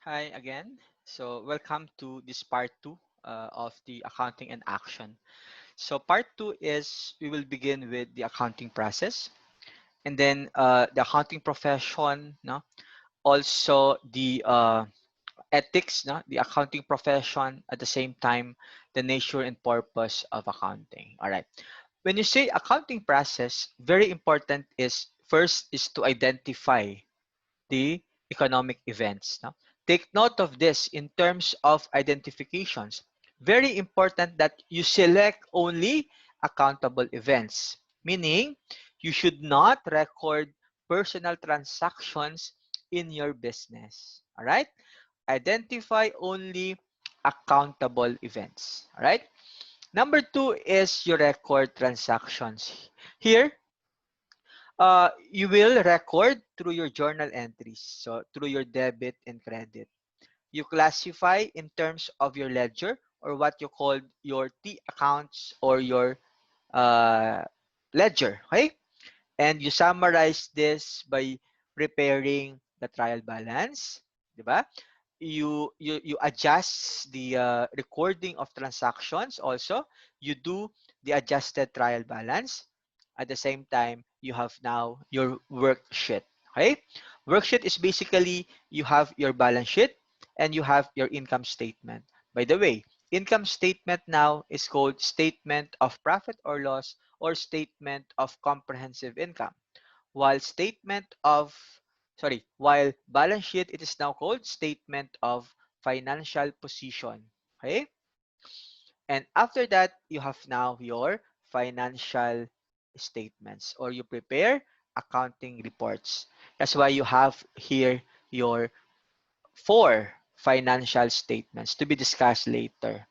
Hi again. So welcome to this part two of the accounting and action. So part two is we will begin with the accounting process and then the accounting profession, no? Also the ethics, no? The accounting profession at the same time, the nature and purpose of accounting. All right. When you say accounting process, very important is first is to identify the economic events. No? Take note of this in terms of identifications. Very important that you select only accountable events, meaning you should not record personal transactions in your business. All right? Identify only accountable events. All right? Number two is your record transactions. Here, you will record through your journal entries, so through your debit and credit. You classify in terms of your ledger or what you call your T accounts or your uh, ledger, okay? And you summarize this by preparing the trial balance, di ba? You adjust the recording of transactions also. You do the adjusted trial balance. At the same time, you have now your worksheet. Okay? Worksheet is basically you have your balance sheet and you have your income statement. By the way, income statement now is called statement of profit or loss or statement of comprehensive income. While statement of, while balance sheet, it is now called statement of financial position. Okay? And after that, you have now your financial statements or you prepare accounting reports. That's why you have here your four financial statements to be discussed later.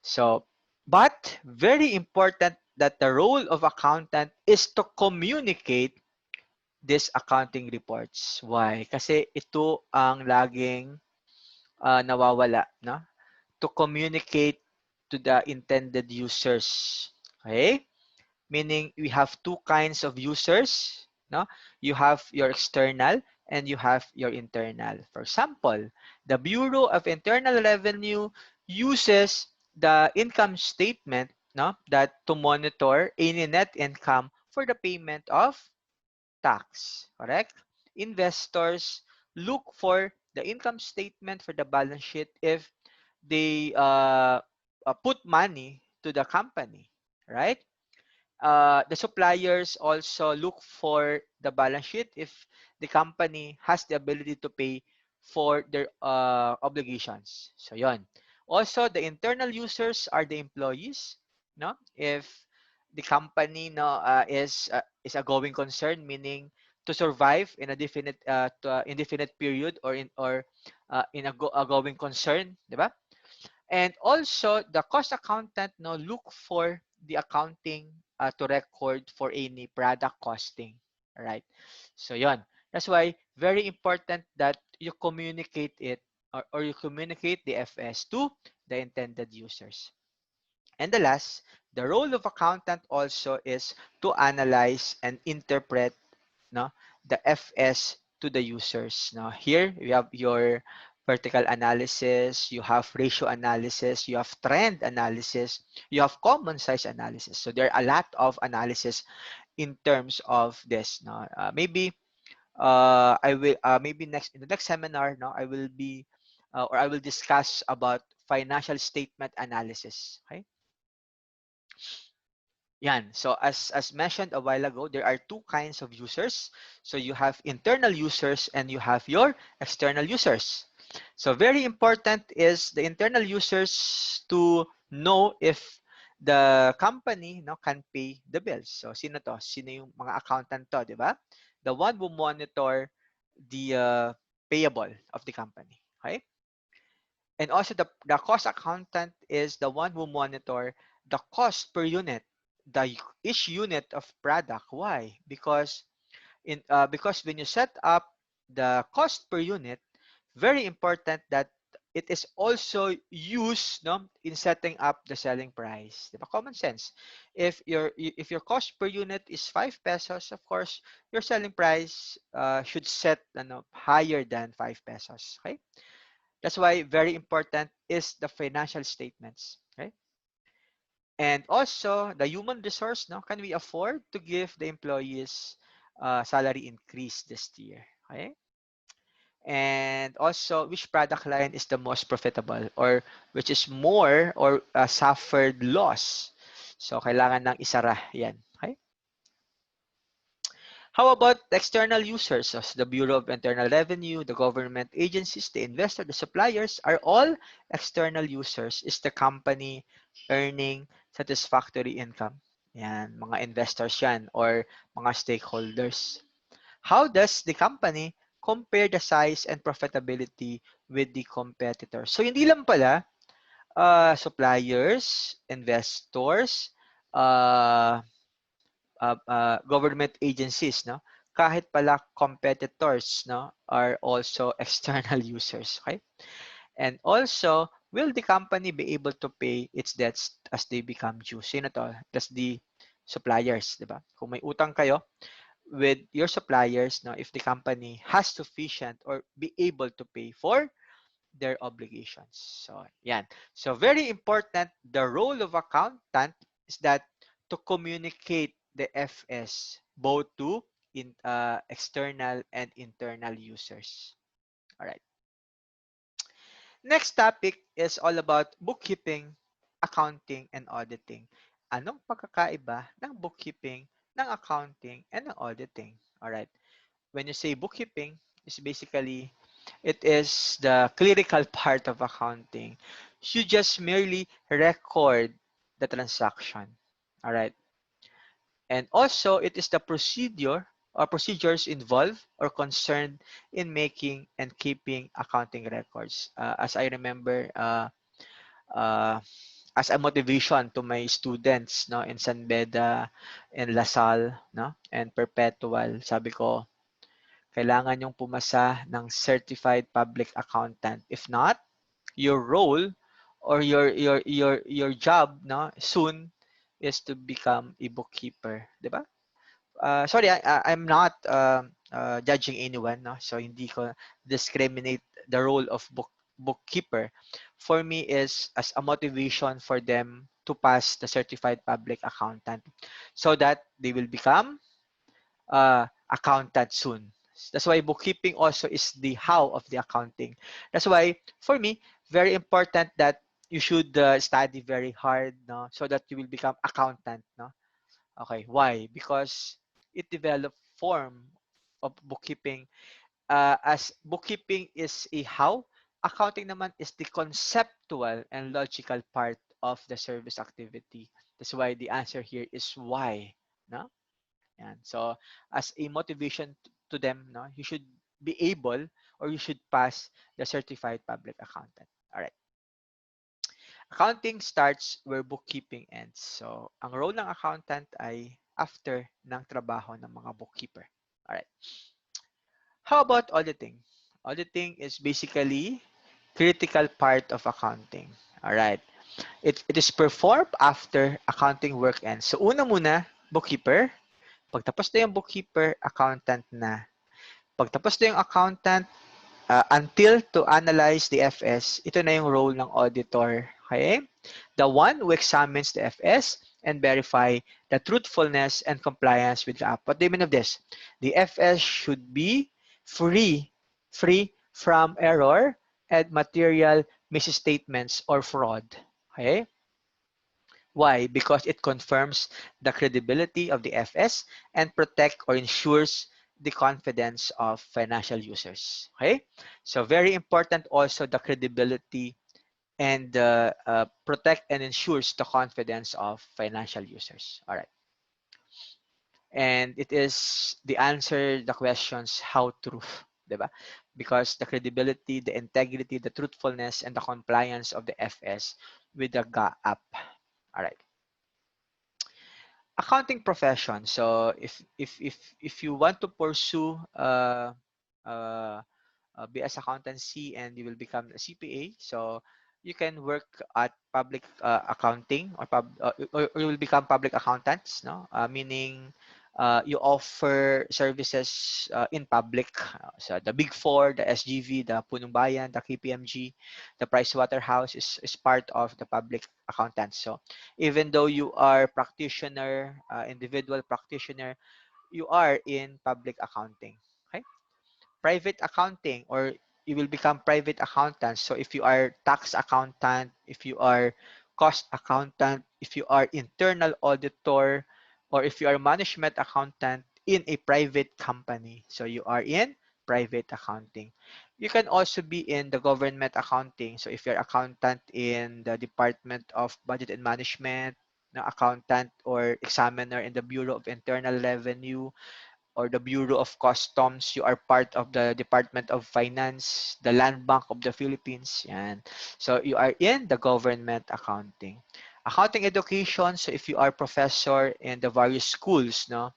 So, but very important that the role of accountant is to communicate these accounting reports. Why? Kasi ito ang laging nawawala, no? To communicate to the intended users. Okay? Meaning we have two kinds of users, no? You have your external and you have your internal. For example, the Bureau of Internal Revenue uses the income statement, no, that to monitor any net income for the payment of tax, correct? Investors look for the income statement for the balance sheet if they put money to the company, right? The suppliers also look for the balance sheet if the company has the ability to pay for their obligations. So yon. Also, the internal users are the employees. No, if the company no is a going concern, meaning to survive in a definite indefinite period or in a going concern, di ba? And also, the cost accountant no look for the accounting to record for any product costing, right? So yon. That's why very important that you communicate it or you communicate the FS to the intended users. And the last, the role of accountant also is to analyze and interpret no the FS to the users. Now here we have your vertical analysis, you have ratio analysis, you have trend analysis, you have common size analysis. So there are a lot of analysis in terms of this. No, maybe I will maybe next in the next seminar. No, I will be or I will discuss about financial statement analysis. Okay. Yan. So as mentioned a while ago, there are two kinds of users. So you have internal users and you have your external users. So very important is the internal users to know if the company no can pay the bills. So sino to? Sino yung mga accountant to, di ba? The one who monitor the payable of the company. Okay? And also the cost accountant is the one who monitor the cost per unit, each unit of product. Why? Because when you set up the cost per unit, very important that it is also used, no, in setting up the selling price. Diba? Common sense. If your cost per unit is 5 pesos, of course, your selling price should set, higher than 5 pesos. Okay? That's why very important is the financial statements. Okay? And also the human resource. No, can we afford to give the employees salary increase this year? Okay? And also which product line is the most profitable, or which is more or suffered loss. So kailangan ng isara yan. Okay? How about the external users? So the Bureau of Internal Revenue, the government agencies, the investor, the suppliers are all external users. Is the company earning satisfactory income? Yan, mga investors yan or mga stakeholders. How does the company compare the size and profitability with the competitors? So hindi lang pala suppliers, investors, uh, government agencies, no? Kahit pala competitors, no, are also external users, okay? And also, will the company be able to pay its debts as they become due? Sino to? That's the suppliers, di ba? Kung may utang kayo with your suppliers, no, if the company has sufficient or be able to pay for their obligations. So, yan. So, very important, the role of accountant is that to communicate the FS both to external and internal users. All right. Next topic is all about bookkeeping, accounting, and auditing. Anong pagkakaiba ng bookkeeping, ng accounting, and ng auditing? All right. When you say bookkeeping, is basically it is the clerical part of accounting. You just merely record the transaction. All right. And also, it is the procedure or procedures involved or concerned in making and keeping accounting records. As I remember, uh, as a motivation to my students, no, in San Beda, in Lasal, no, and Perpetual, sabi ko, kailangan yung pumasa ng certified public accountant. If not, your role or your job, no, soon is to become a bookkeeper, 'di ba? Sorry, I'm not judging anyone, no. So hindi ko discriminate the role of bookkeeper. For me is as a motivation for them to pass the certified public accountant so that they will become accountant soon. That's why bookkeeping also is the how of the accounting. That's why for me, very important that you should study very hard, no, so that you will become accountant, no. Okay, why? Because it developed form of bookkeeping. As bookkeeping is a how, accounting naman is the conceptual and logical part of the service activity. That's why the answer here is why, no? Yan. So, as a motivation to them, no, you should be able or you should pass the certified public accountant. All right. Accounting starts where bookkeeping ends. So, ang role ng accountant ay after ng trabaho ng mga bookkeeper. All right. How about auditing? Auditing is basically critical part of accounting. All right. It is performed after accounting work ends. So, una muna, bookkeeper. Pagtapos na yung bookkeeper, accountant na. Pagtapos na yung accountant, until to analyze the FS, ito na yung role ng auditor. Okay? The one who examines the FS and verify the truthfulness and compliance with the app. What do you mean of this? The FS should be free, free from error and material misstatements or fraud. Okay? Why? Because it confirms the credibility of the FS and protect or ensures the confidence of financial users. Okay? So very important also the credibility and protect and ensures the confidence of financial users. All right. And it is the answer the questions how true, diba? Because the credibility, the integrity, the truthfulness, and the compliance of the FS with the GA app. All right. Accounting profession. So if you want to pursue uh, BS accountancy and you will become a CPA. So you can work at public accounting or you will become public accountants, no? Meaning you offer services in public. So the Big Four, the SGV, the Punong Bayan, the KPMG, the Pricewaterhouse is part of the public accountants. So even though you are practitioner, individual practitioner, you are in public accounting. Okay? Private accounting, or you will become private accountant. So if you are tax accountant, if you are cost accountant, if you are internal auditor, or if you are management accountant in a private company, so you are in private accounting. You can also be in the government accounting. So if you're accountant in the Department of Budget and Management, no, accountant or examiner in the Bureau of Internal Revenue, or the Bureau of Customs, you are part of the Department of Finance, the Land Bank of the Philippines, yan. So you are in the government accounting. Accounting education, so if you are professor in the various schools, no,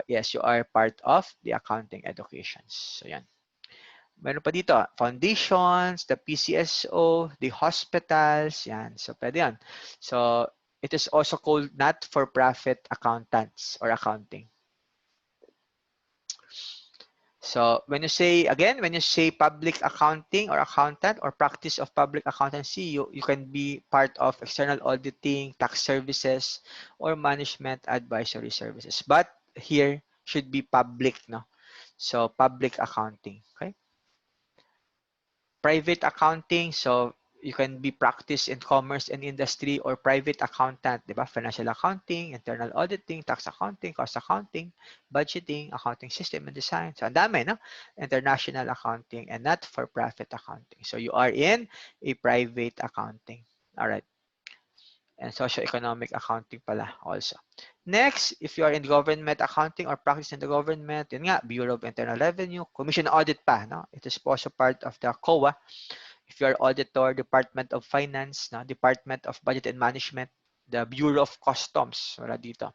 yes, you are part of the accounting educations. So yan. Meron pa dito, foundations, the PCSO, the hospitals, yan. So pwede yan. So it is also called not-for-profit accountants or accounting. So when you say, again, when you say public accounting or accountant or practice of public accountancy, you can be part of external auditing, tax services, or management advisory services. But here should be public, no? So public accounting, okay? Private accounting, so you can be practice in commerce and industry, or private accountant, di ba? Financial accounting, internal auditing, tax accounting, cost accounting, budgeting, accounting system and design. So ang dami, no? International accounting and not-for-profit accounting. So you are in a private accounting. All right. And socioeconomic accounting pala also. Next, if you are in government accounting or practice in the government, yun nga, Bureau of Internal Revenue, Commission Audit pa, no? It is also part of the COA. If you are auditor, Department of Finance, no? Department of Budget and Management, the Bureau of Customs, wala dito.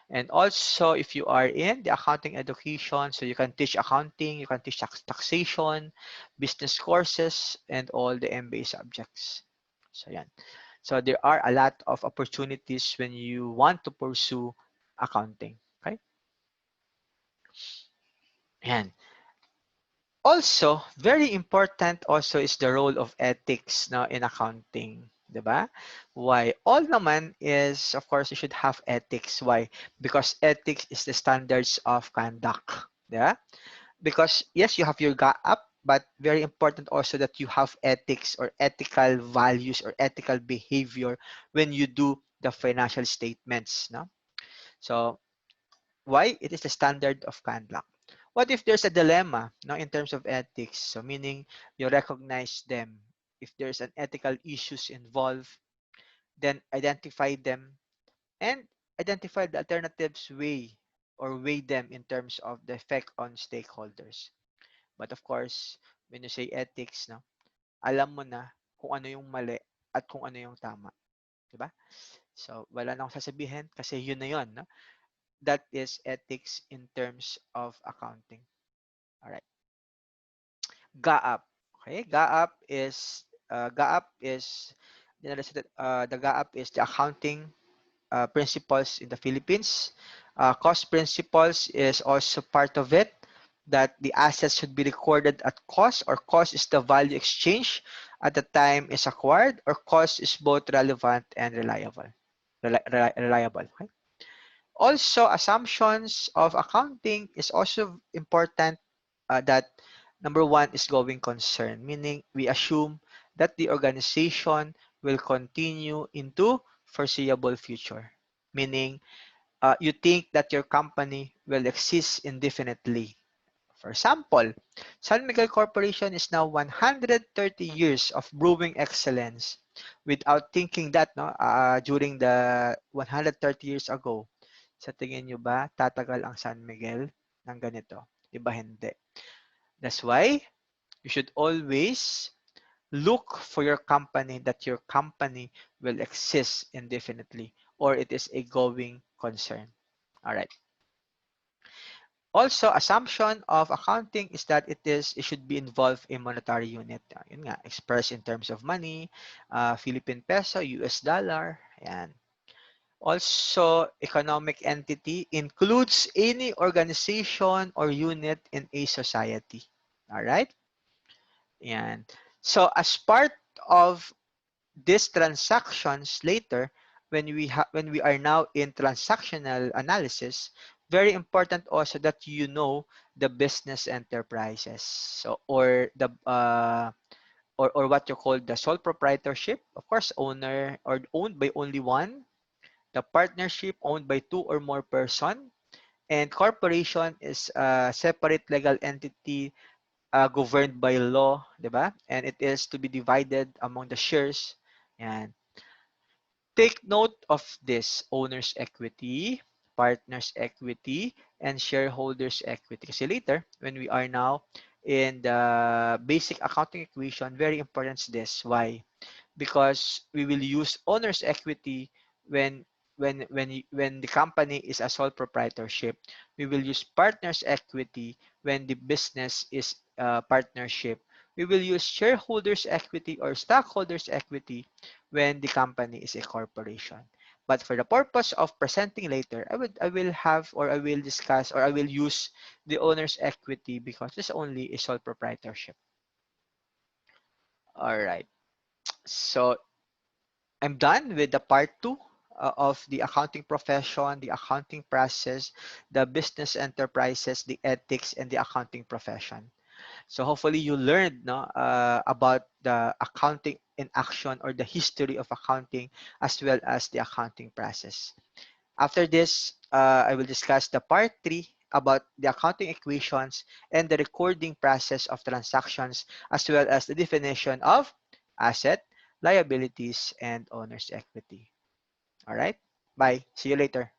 And also, if you are in the accounting education, so you can teach accounting, you can teach taxation, business courses, and all the MBA subjects. So, yan. So, there are a lot of opportunities when you want to pursue accounting. Okay? Yan. Also, very important also is the role of ethics, no, in accounting. Diba? Why? All naman is, of course, you should have ethics. Why? Because ethics is the standards of conduct. Yeah? Because, yes, you have your GAAP, but very important also that you have ethics or ethical values or ethical behavior when you do the financial statements. No? So, why? It is the standard of conduct. What if there's a dilemma, no, in terms of ethics? So meaning you recognize them. If there's an ethical issues involved, then identify them and identify the alternatives way or weigh them in terms of the effect on stakeholders. But of course, when you say ethics, no, alam mo na kung ano yung mali at kung ano yung tama. Diba? So, wala na akong sasabihin kasi yun na yun. No? That is ethics in terms of accounting. All right. GAAP. Okay, GAAP is the GAAP is the accounting principles in the Philippines. Cost principles is also part of it. That the assets should be recorded at cost, or cost is the value exchange at the time is acquired, or cost is both relevant and reliable. Reliable. Okay? Also, assumptions of accounting is also important, that number one is going concern, meaning we assume that the organization will continue into foreseeable future, meaning you think that your company will exist indefinitely. For example, San Miguel Corporation is now 130 years of brewing excellence without thinking that, no, during the 130 years ago, sa tingin nyo ba tatagal ang San Miguel ng ganito? Diba hindi? That's why you should always look for your company, that your company will exist indefinitely or it is a going concern. All right. Also, assumption of accounting is that it should be involved in monetary unit. Yun nga, expressed in terms of money, Philippine peso, US dollar, yan. Also, economic entity includes any organization or unit in a society. All right? Yan. So, as part of these transactions later, when we are now in transactional analysis, very important also that you know the business enterprises. So, or what you call the sole proprietorship, of course, owner or owned by only one, the partnership owned by two or more person, and corporation is a separate legal entity governed by law, 'di ba? And it is to be divided among the shares. Yan. Take note of this: owner's equity, partner's equity, and shareholders' equity. Kasi later, when we are now in the basic accounting equation, very important is this. Why? Because we will use owner's equity when when the company is a sole proprietorship. We will use partner's equity when the business is a partnership. We will use shareholders equity or stockholders equity when the company is a corporation. But for the purpose of presenting later, I will have, or I will discuss, or I will use the owner's equity because it's only a sole proprietorship. All right. So I'm done with the part two of the accounting profession, the accounting process, the business enterprises, the ethics, and the accounting profession. So hopefully you learned about the accounting in action or the history of accounting as well as the accounting process. After this, I will discuss the part three about the accounting equations and the recording process of transactions as well as the definition of asset, liabilities, and owner's equity. All right. Bye. See you later.